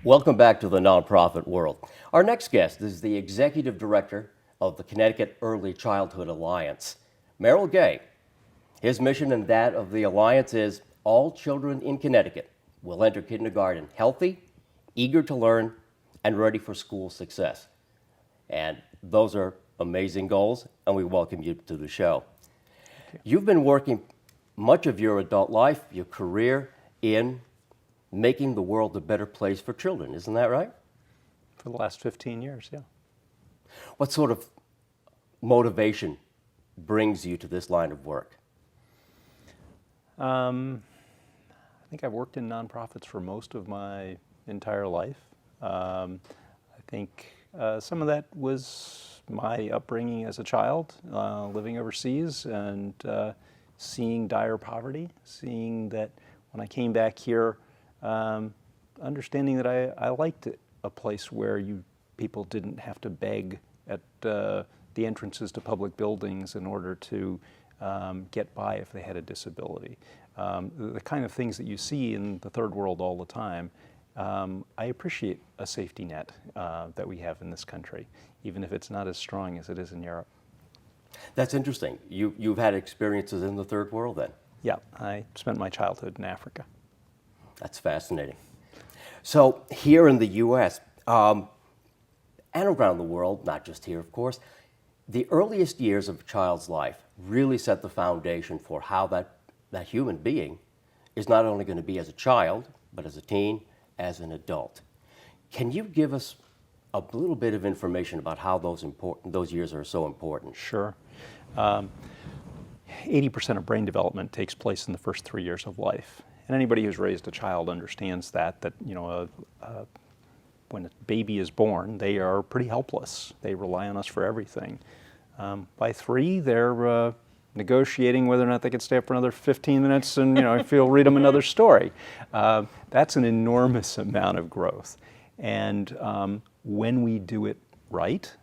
Welcome back to the nonprofit world. Our next guest is the Executive Director of the Connecticut Early Childhood Alliance, Merrill Gay. His mission and that of the Alliance is all children in Connecticut will enter kindergarten healthy, eager to learn, and ready for school success. And those are amazing goals, and we welcome you to the show. You've been working much of your adult life, your career, in making the world a better place for children, isn't that right? For the last 15 years, yeah. What sort of motivation brings you to this line of work? I think I've worked in nonprofits for most of my entire life. I think some of that was my upbringing as a child, living overseas and seeing dire poverty, seeing that when I came back here, understanding that I liked it, a place where people didn't have to beg at the entrances to public buildings in order to get by if they had a disability. The kind of things that you see in the third world all the time. I appreciate a safety net that we have in this country, even if it's not as strong as it is in Europe. That's interesting. You've had experiences in the third world then? Yeah, I spent my childhood in Africa. That's fascinating. So here in the U.S. And around the world, not just here, of course, the earliest years of a child's life really set the foundation for how that human being is not only going to be as a child, but as a teen, as an adult. Can you give us a little bit of information about how those years are so important? Sure. 80% of brain development takes place in the first 3 years of life. And anybody who's raised a child understands that when a baby is born, they are pretty helpless. They rely on us for everything. By 3, they're negotiating whether or not they could stay up for another 15 minutes and if you'll read them another story. That's an enormous amount of growth. And when we do it right,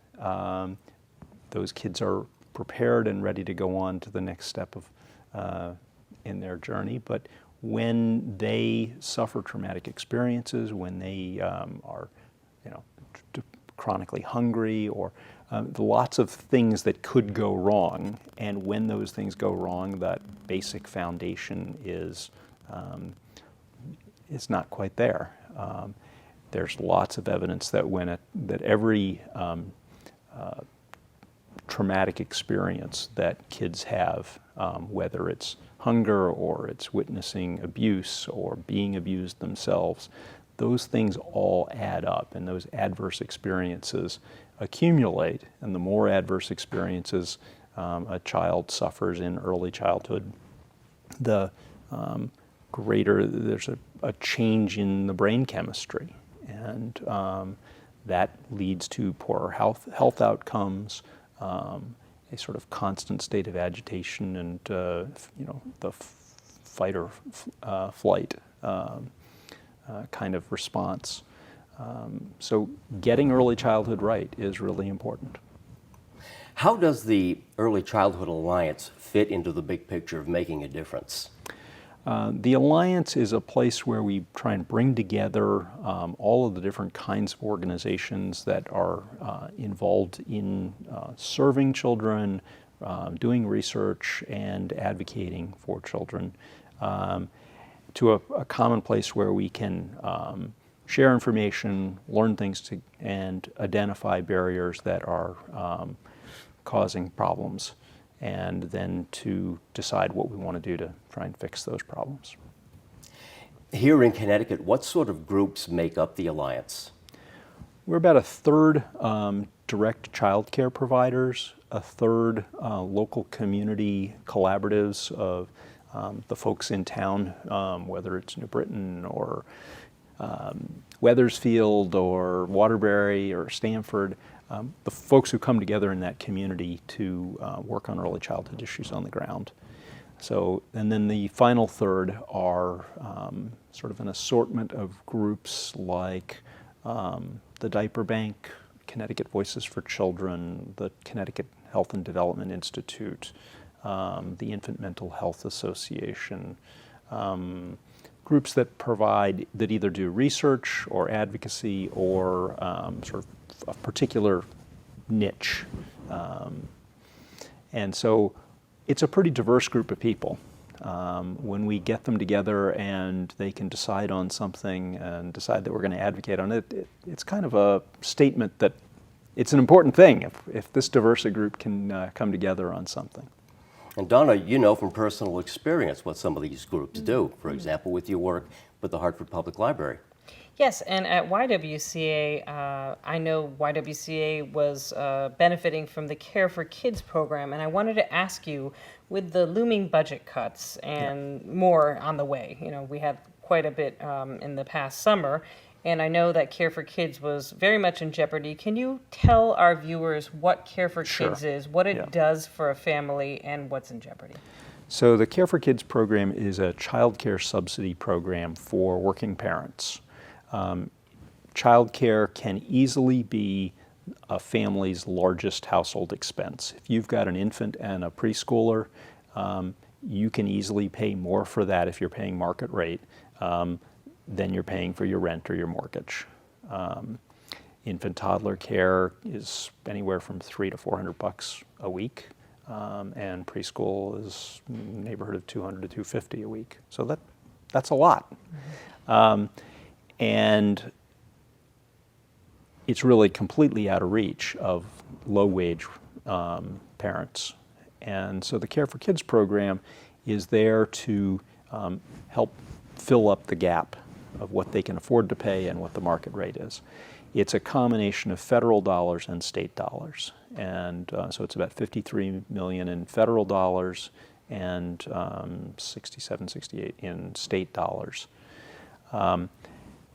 those kids are prepared and ready to go on to the next step in their journey. But when they suffer traumatic experiences, when they are chronically hungry, or lots of things that could go wrong, and when those things go wrong, that basic foundation is not quite there. There's lots of evidence that that every traumatic experience that kids have, whether it's hunger or it's witnessing abuse or being abused themselves, those things all add up, and those adverse experiences accumulate. And the more adverse experiences a child suffers in early childhood, the greater there's a change in the brain chemistry, and that leads to poorer health outcomes, a sort of constant state of agitation, and the fight or flight kind of response. So getting early childhood right is really important. How does the Early Childhood Alliance fit into the big picture of making a difference? The Alliance is a place where we try and bring together all of the different kinds of organizations that are involved in serving children, doing research, and advocating for children, to a common place where we can share information, learn things, and identify barriers that are causing problems, and then to decide what we want to do to try and fix those problems. Here in Connecticut, what sort of groups make up the Alliance? We're about a third direct child care providers, a third local community collaboratives of the folks in town, whether it's New Britain or Weathersfield or Waterbury or Stamford, the folks who come together in that community to work on early childhood issues on the ground. So, and then the final third are sort of an assortment of groups like the Diaper Bank, Connecticut Voices for Children, the Connecticut Health and Development Institute, the Infant Mental Health Association, groups that either do research or advocacy or sort of a particular niche. And so it's a pretty diverse group of people. When we get them together and they can decide on something and decide that we're going to advocate on it, it's kind of a statement that it's an important thing if this diverse group can come together on something. And Donna, you know from personal experience what some of these groups do, for example, with your work with the Hartford Public Library. Yes, and at YWCA, I know YWCA was benefiting from the Care for Kids program, and I wanted to ask you, with the looming budget cuts and more on the way, we had quite a bit in the past summer, and I know that Care for Kids was very much in jeopardy. Can you tell our viewers what Care for Kids is, what it does for a family, and what's in jeopardy? So the Care for Kids program is a child care subsidy program for working parents. Child care can easily be a family's largest household expense. If you've got an infant and a preschooler, you can easily pay more for that if you're paying market rate than you're paying for your rent or your mortgage. Infant toddler care is anywhere from $300 to $400 a week, and preschool is in the neighborhood of $200 to $250 a week. So that's a lot. And it's really completely out of reach of low-wage parents. And so the Care for Kids program is there to help fill up the gap of what they can afford to pay and what the market rate is. It's a combination of federal dollars and state dollars. And so it's about $53 million in federal dollars and 67, 68 in state dollars.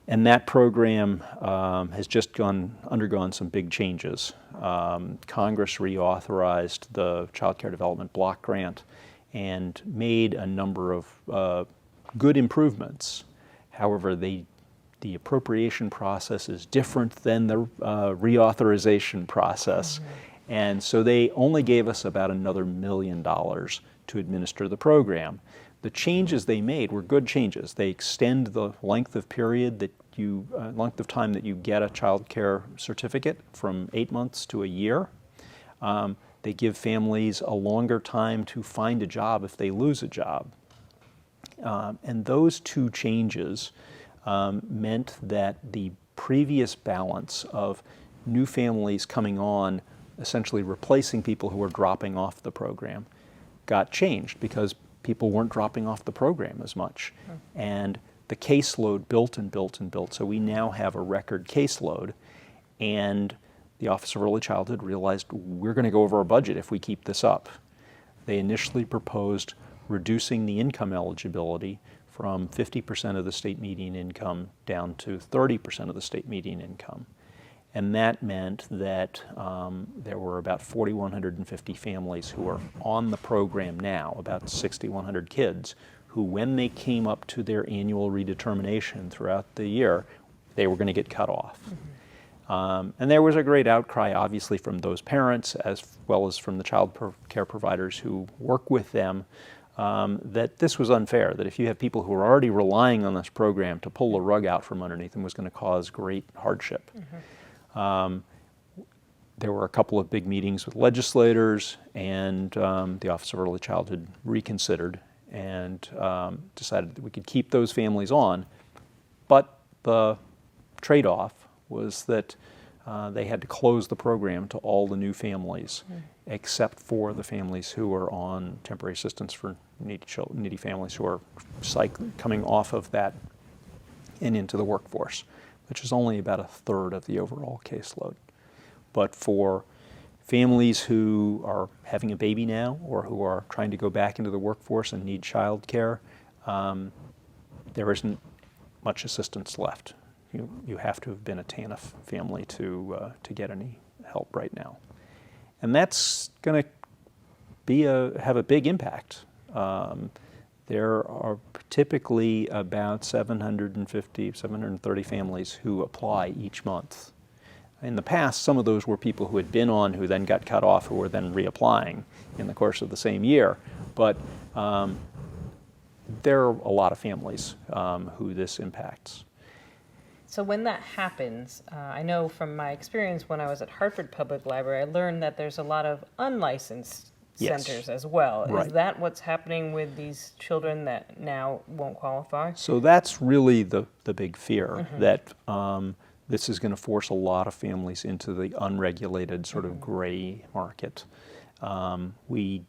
And that program has just undergone some big changes. Congress reauthorized the Child Care Development Block Grant and made a number of good improvements. However, the appropriation process is different than the reauthorization process. Mm-hmm. And so they only gave us about another $1 million to administer the program. The changes they made were good changes. They extend the length of time that you get a child care certificate from 8 months to a year. They give families a longer time to find a job if they lose a job. And those two changes meant that the previous balance of new families coming on, essentially replacing people who were dropping off the program, got changed because people weren't dropping off the program as much. And the caseload built and built and built. So we now have a record caseload. And the Office of Early Childhood realized we're going to go over our budget if we keep this up. They initially proposed reducing the income eligibility from 50% of the state median income down to 30% of the state median income. And that meant that there were about 4,150 families who are on the program now, about 6,100 kids, who when they came up to their annual redetermination throughout the year, they were going to get cut off. Mm-hmm. And there was a great outcry, obviously, from those parents as well as from the child care providers who work with them, that this was unfair, that if you have people who are already relying on this program to pull the rug out from underneath them was going to cause great hardship. Mm-hmm. There were a couple of big meetings with legislators, and the Office of Early Childhood reconsidered and decided that we could keep those families on, but the trade-off was that they had to close the program to all the new families, except for the families who are on temporary assistance for needy families who are coming off of that and into the workforce, which is only about a third of the overall caseload. But for families who are having a baby now or who are trying to go back into the workforce and need child care, there isn't much assistance left. You have to have been a TANF family to get any help right now. And that's going to have a big impact. There are typically about 730 families who apply each month. In the past, some of those were people who had been on who then got cut off who were then reapplying in the course of the same year. But there are a lot of families who this impacts. So when that happens, I know from my experience when I was at Hartford Public Library, I learned that there's a lot of unlicensed Yes. centers as well. Right. Is that what's happening with these children that now won't qualify? So that's really the big fear, that this is going to force a lot of families into the unregulated sort of gray market. We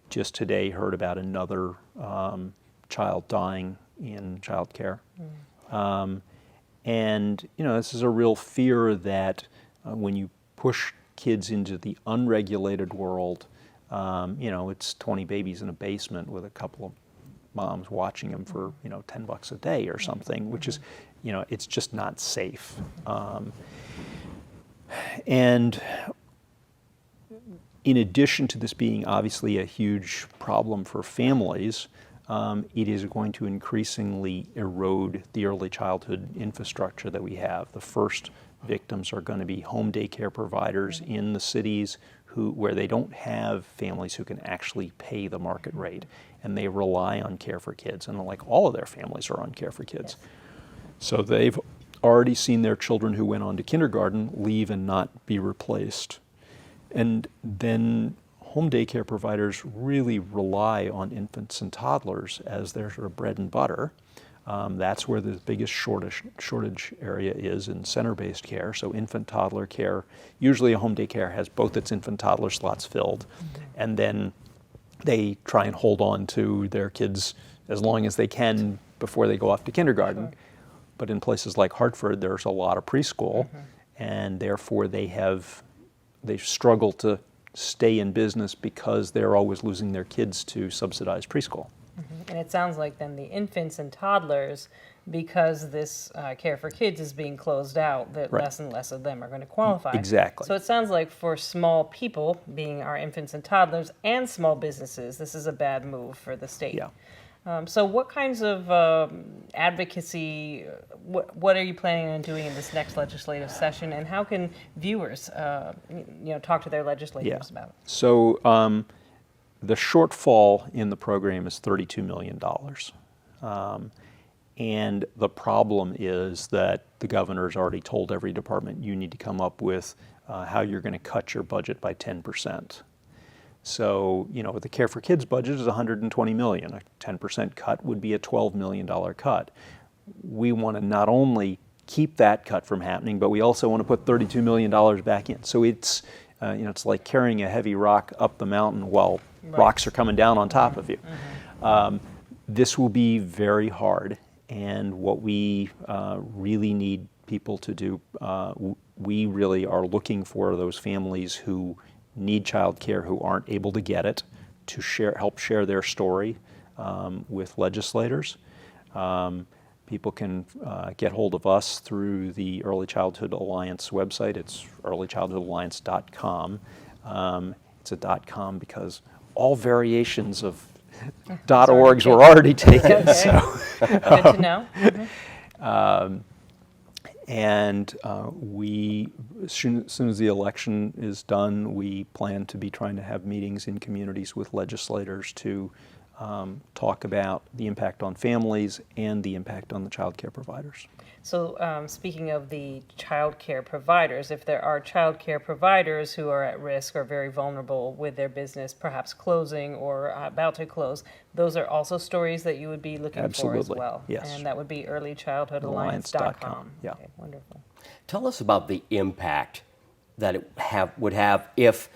just today heard about another child dying in childcare. And, this is a real fear that when you push kids into the unregulated world, it's 20 babies in a basement with a couple of moms watching them for, $10 a day or something, which is, it's just not safe. And in addition to this being obviously a huge problem for families, it is going to increasingly erode the early childhood infrastructure that we have. The first victims are going to be home daycare providers in the cities where they don't have families who can actually pay the market rate, and they rely on Care for Kids, and like all of their families are on Care for Kids. Yes. So they've already seen their children who went on to kindergarten leave and not be replaced. And then home daycare providers really rely on infants and toddlers as their sort of bread and butter. That's where the biggest shortage area is in center-based care. So infant toddler care, usually a home daycare has both its infant toddler slots filled, and then they try and hold on to their kids as long as they can before they go off to kindergarten. Sure. But in places like Hartford, there's a lot of preschool, and therefore they've struggled to stay in business because they're always losing their kids to subsidized preschool. And it sounds like then the infants and toddlers, because this Care for Kids is being closed out, that less and less of them are going to qualify. Exactly. So it sounds like for small people, being our infants and toddlers, and small businesses, this is a bad move for the state. Yeah. So what kinds of advocacy, what are you planning on doing in this next legislative session, and how can viewers talk to their legislators about it? So the shortfall in the program is $32 million. And the problem is that the governor's already told every department you need to come up with how you're going to cut your budget by 10%. So, the Care for Kids budget is $120 million. A 10% cut would be a $12 million cut. We want to not only keep that cut from happening, but we also want to put $32 million back in. So it's, it's like carrying a heavy rock up the mountain while rocks are coming down on top of you. This will be very hard, and what we really need people to do, we really are looking for those families who need child care who aren't able to get it, to help share their story with legislators. People can get hold of us through the Early Childhood Alliance website. It's earlychildhoodalliance.com. It's a .com because all variations of .orgs were already taken. Okay. So, good to know. And we, as soon as the election is done, we plan to be trying to have meetings in communities with legislators to talk about the impact on families and the impact on the child care providers. So speaking of the child care providers, if there are child care providers who are at risk or very vulnerable with their business, perhaps closing or about to close, those are also stories that you would be looking for as well. Yes. And that would be earlychildhoodalliance.com. Yeah. Okay, wonderful. Tell us about the impact that it would have if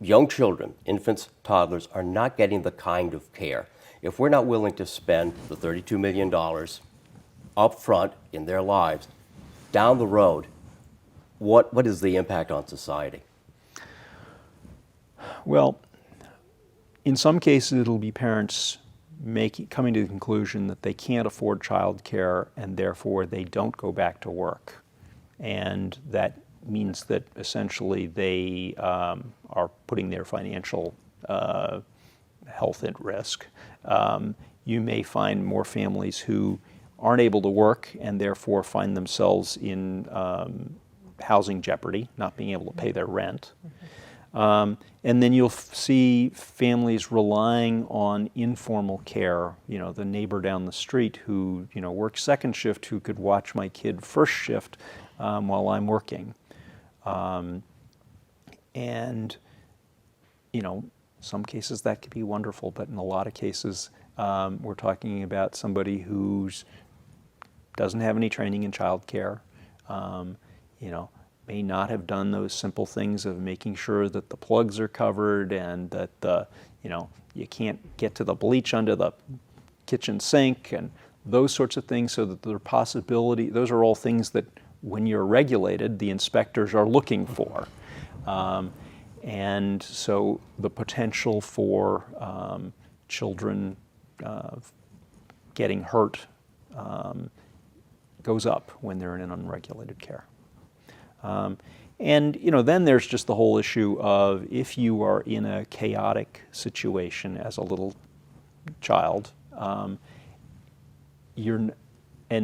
young children, infants, toddlers, are not getting the kind of care. If we're not willing to spend the $32 million up front in their lives, down the road, what is the impact on society? Well, in some cases it'll be parents coming to the conclusion that they can't afford child care and therefore they don't go back to work. And that means that essentially they are putting their financial health at risk. You may find more families who aren't able to work and therefore find themselves in housing jeopardy, not being able to pay their rent. And then you'll see families relying on informal care. The neighbor down the street who works second shift, who could watch my kid first shift while I'm working. And some cases that could be wonderful, but in a lot of cases we're talking about somebody who doesn't have any training in childcare. May not have done those simple things of making sure that the plugs are covered and that you can't get to the bleach under the kitchen sink and those sorts of things, so that there are possibility. Those are all things that when you're regulated, the inspectors are looking for. And so the potential for children getting hurt goes up when they're in unregulated care. And then there's just the whole issue of, if you are in a chaotic situation as a little child, and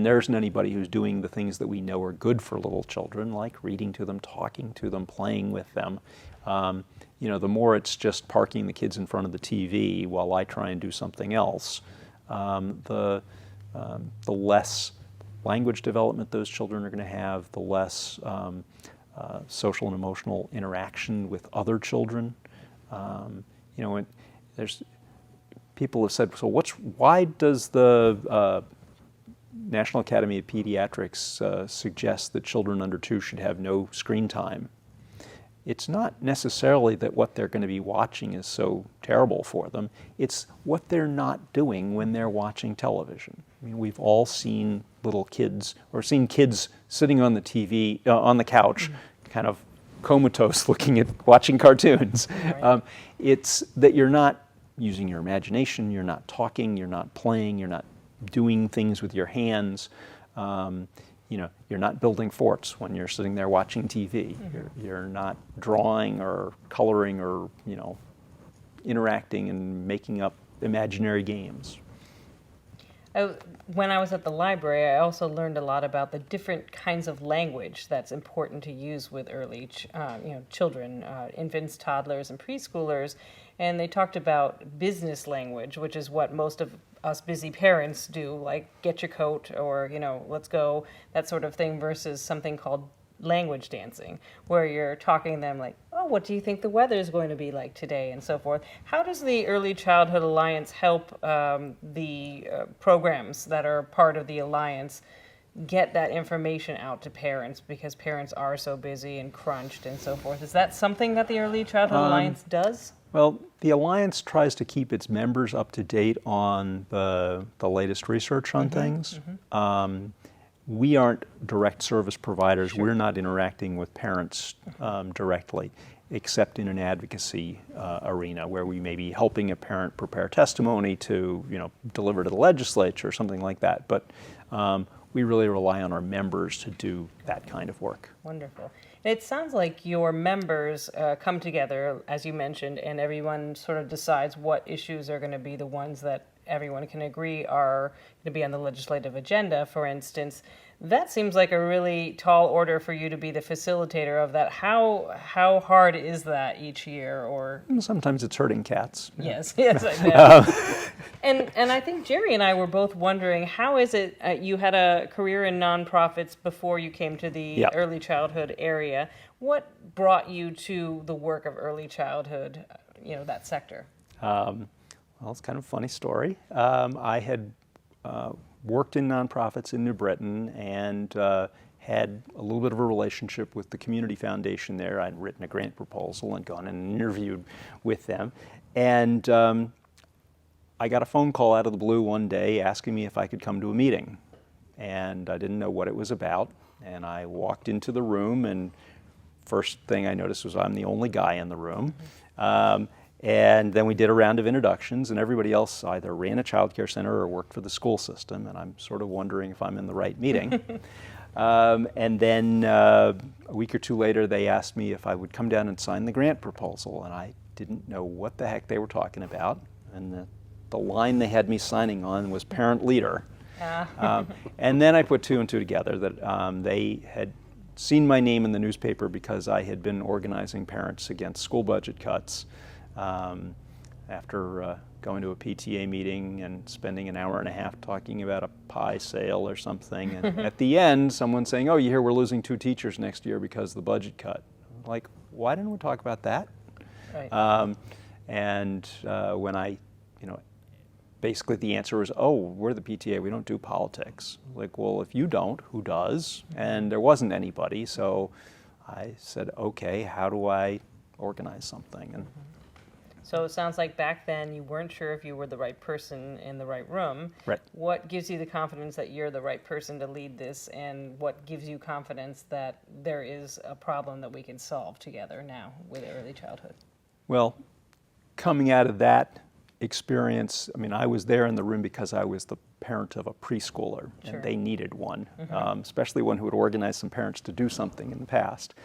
there isn't anybody who's doing the things that we know are good for little children, like reading to them, talking to them, playing with them. The more it's just parking the kids in front of the TV while I try and do something else, the less language development those children are going to have, the less social and emotional interaction with other children. There's people have said, so why does the National Academy of Pediatrics suggest that children under 2 should have no screen time? It's not necessarily that what they're going to be watching is so terrible for them. It's what they're not doing when they're watching television. I mean, we've all seen little kids, or seen kids sitting on the TV, on the couch, kind of comatose, watching cartoons. Right. It's that you're not using your imagination, you're not talking, you're not playing, you're not doing things with your hands. You're not building forts when you're sitting there watching TV. You're not drawing or coloring or interacting and making up imaginary games. When I was at the library, I also learned a lot about the different kinds of language that's important to use with early children, infants, toddlers, and preschoolers. And they talked about business language, which is what most of us busy parents do, like get your coat or, let's go, that sort of thing, versus something called language dancing, where you're talking to them like, oh, what do you think the weather is going to be like today, and so forth. How does the Early Childhood Alliance help the programs that are part of the Alliance get that information out to parents, because parents are so busy and crunched and so forth? Is that something that the Early Childhood Alliance does? Well, the Alliance tries to keep its members up to date on the latest research on things. We aren't direct service providers. Sure. We're not interacting with parents directly, except in an advocacy arena where we may be helping a parent prepare testimony to, deliver to the legislature or something like that. But we really rely on our members to do that kind of work. Wonderful. It sounds like your members come together, as you mentioned, and everyone sort of decides what issues are going to be the ones that everyone can agree are going to be on the legislative agenda, for instance. That seems like a really tall order for you to be the facilitator of that. How hard is that each year? Or sometimes it's herding cats. Yes, yes, I know. And I think Jerry and I were both wondering, how is it you had a career in nonprofits before you came to the early childhood area? What brought you to the work of early childhood, that sector? Well, it's kind of a funny story. I had worked in nonprofits in New Britain and had a little bit of a relationship with the community foundation there. I'd written a grant proposal and gone and interviewed with them. And I got a phone call out of the blue one day asking me if I could come to a meeting. And I didn't know what it was about. And I walked into the room, and first thing I noticed was I'm the only guy in the room. And then we did a round of introductions, and everybody else either ran a child care center or worked for the school system, and I'm sort of wondering if I'm in the right meeting. And then a week or two later, they asked me if I would come down and sign the grant proposal, and I didn't know what the heck they were talking about. And the line they had me signing on was parent leader. And then I put two and two together that they had seen my name in the newspaper because I had been organizing parents against school budget cuts after going to a PTA meeting and spending an hour and a half talking about a pie sale or something. And at the end, someone saying, oh, you hear we're losing 2 teachers next year because of the budget cut. Like, why didn't we talk about that? Right. When I, basically the answer was, oh, we're the PTA, we don't do politics. Like, well, if you don't, who does? And there wasn't anybody, so I said, okay, how do I organize something? And So it sounds like back then you weren't sure if you were the right person in the right room. Right. What gives you the confidence that you're the right person to lead this, and what gives you confidence that there is a problem that we can solve together now with early childhood? Well, coming out of that experience, I was there in the room because I was the parent of a preschooler, Sure. and they needed one, especially one who had organized some parents to do something in the past.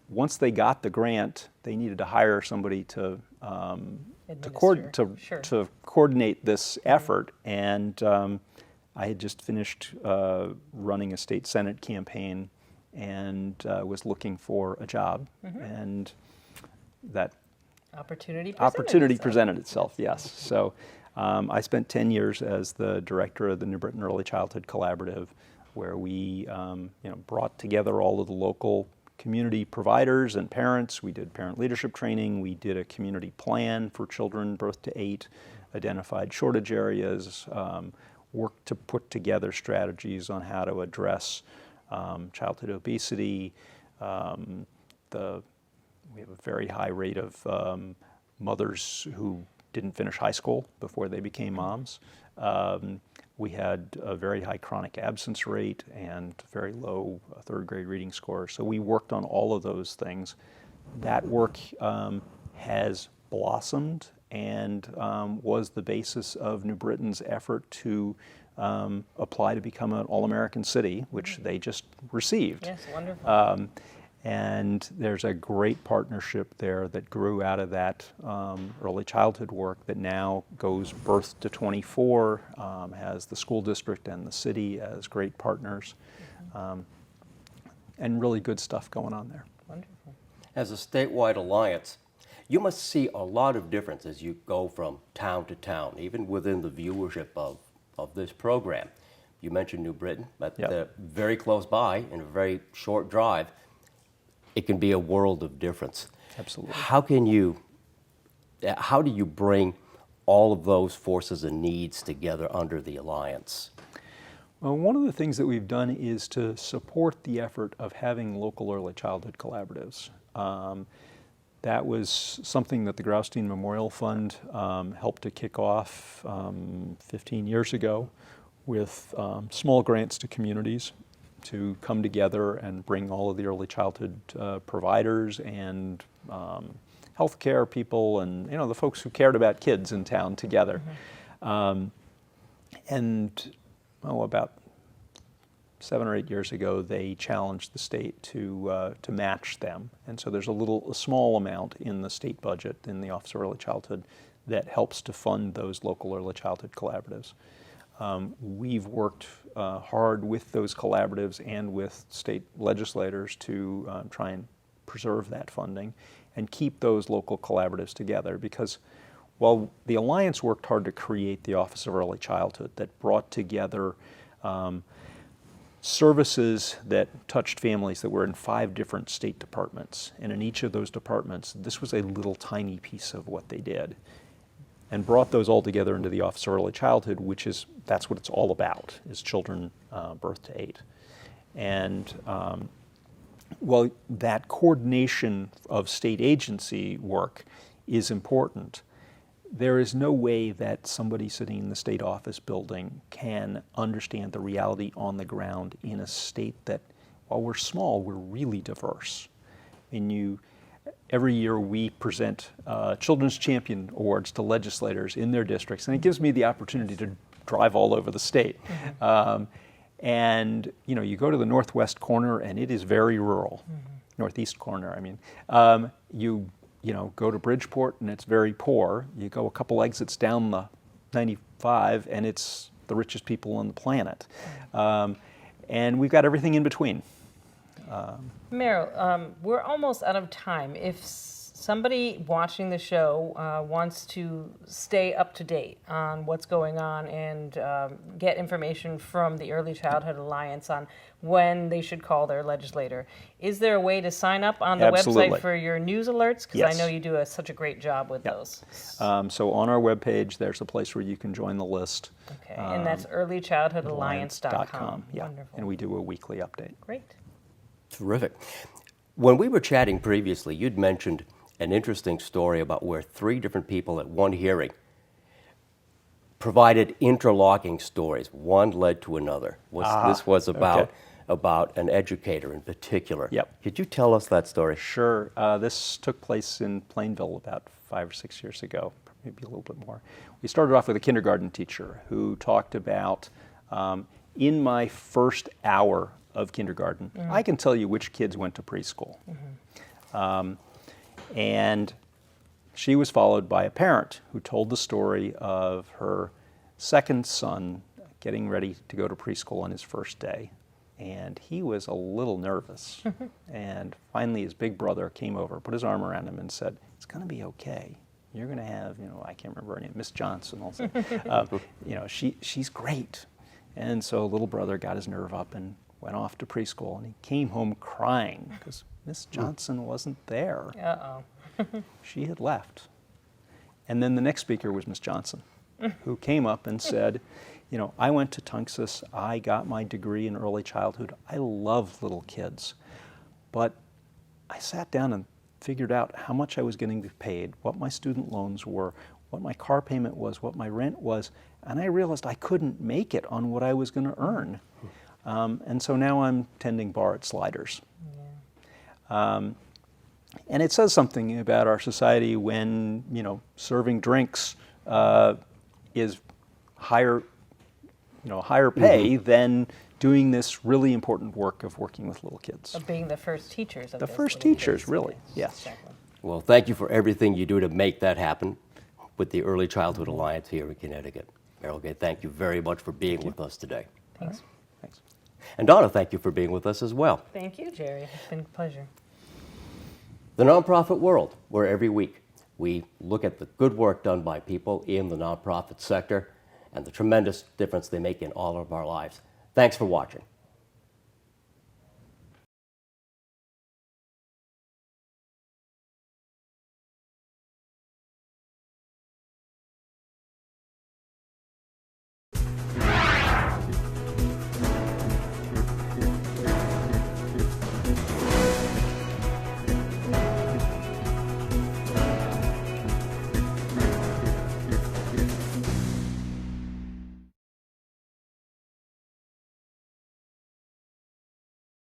Once they got the grant, they needed to hire somebody to Sure. coordinate this effort, and I had just finished running a state senate campaign and was looking for a job, and that Opportunity presented itself, yes. So I spent 10 years as the director of the New Britain Early Childhood Collaborative, where we brought together all of the local community providers and parents. We did parent leadership training. We did a community plan for children birth to 8, identified shortage areas, worked to put together strategies on how to address childhood obesity. We have a very high rate of mothers who didn't finish high school before they became moms. We had a very high chronic absence rate and very low third grade reading scores. So we worked on all of those things. That work has blossomed and was the basis of New Britain's effort to apply to become an All-American city, which they just received. Yes, wonderful. And there's a great partnership there that grew out of that early childhood work that now goes birth to 24, has the school district and the city as great partners, and really good stuff going on there. Wonderful. As a statewide alliance, you must see a lot of difference as you go from town to town, even within the viewership of this program. You mentioned New Britain, but very close by in a very short drive. It can be a world of difference. Absolutely. How do you bring all of those forces and needs together under the alliance? Well, one of the things that we've done is to support the effort of having local early childhood collaboratives. That was something that the Graustein Memorial Fund helped to kick off 15 years ago with small grants to communities to come together and bring all of the early childhood providers and healthcare people and the folks who cared about kids in town together. About 7 or 8 years ago, they challenged the state to match them, and so there's a small amount in the state budget in the Office of Early Childhood that helps to fund those local early childhood collaboratives. We've worked hard with those collaboratives and with state legislators to try and preserve that funding and keep those local collaboratives together, because while the Alliance worked hard to create the Office of Early Childhood that brought together services that touched families that were in 5 different state departments, and in each of those departments this was a little tiny piece of what they did, and brought those all together into the Office of Early Childhood, that's what it's all about, is children birth to 8. And while that coordination of state agency work is important, there is no way that somebody sitting in the state office building can understand the reality on the ground in a state that, while we're small, we're really diverse. Every year we present Children's Champion Awards to legislators in their districts, and it gives me the opportunity to drive all over the state. And you go to the northwest corner and it is very rural, northeast corner, I mean. You go to Bridgeport and it's very poor. You go a couple exits down the 95 and it's the richest people on the planet. And we've got everything in between. Meryl, we're almost out of time. If somebody watching the show wants to stay up to date on what's going on and get information from the Early Childhood Alliance on when they should call their legislator, is there a way to sign up on the Absolutely. website for your news alerts? Because Yes. I know you do such a great job with those. So on our webpage, there's a place where you can join the list. Okay, and that's earlychildhoodalliance.com. Yeah, Wonderful. and we do a weekly update. Great. Terrific. When we were chatting previously, you'd mentioned an interesting story about where 3 different people at one hearing provided interlocking stories. One led to another. This was about an educator in particular. Yep. Could you tell us that story? Sure. This took place in Plainville about 5 or 6 years ago, maybe a little bit more. We started off with a kindergarten teacher who talked about, in my first hour of kindergarten, I can tell you which kids went to preschool. And she was followed by a parent who told the story of her second son getting ready to go to preschool on his first day. And he was a little nervous. And finally his big brother came over, put his arm around him and said, "It's going to be okay. You're going to have, I can't remember her name, Miss Johnson also. She's great." And so little brother got his nerve up and went off to preschool, and he came home crying because Miss Johnson wasn't there. Uh-oh. She had left. And then the next speaker was Miss Johnson, who came up and said, "I went to Tunxus, I got my degree in early childhood. I love little kids. But I sat down and figured out how much I was getting paid, what my student loans were, what my car payment was, what my rent was, and I realized I couldn't make it on what I was going to earn. And so now I'm tending bar at Sliders." And it says something about our society when, serving drinks is higher pay than doing this really important work of working with little kids. Of being the first teachers of The this first little teachers, kids. really, yes. Exactly. Well, thank you for everything you do to make that happen with the Early Childhood Alliance here in Connecticut. Meryl Gay, thank you very much for being with us today. Thanks. Thanks. And Donna, thank you for being with us as well. Thank you, Jerry. It's been a pleasure. The Nonprofit World, where every week we look at the good work done by people in the nonprofit sector and the tremendous difference they make in all of our lives. Thanks for watching.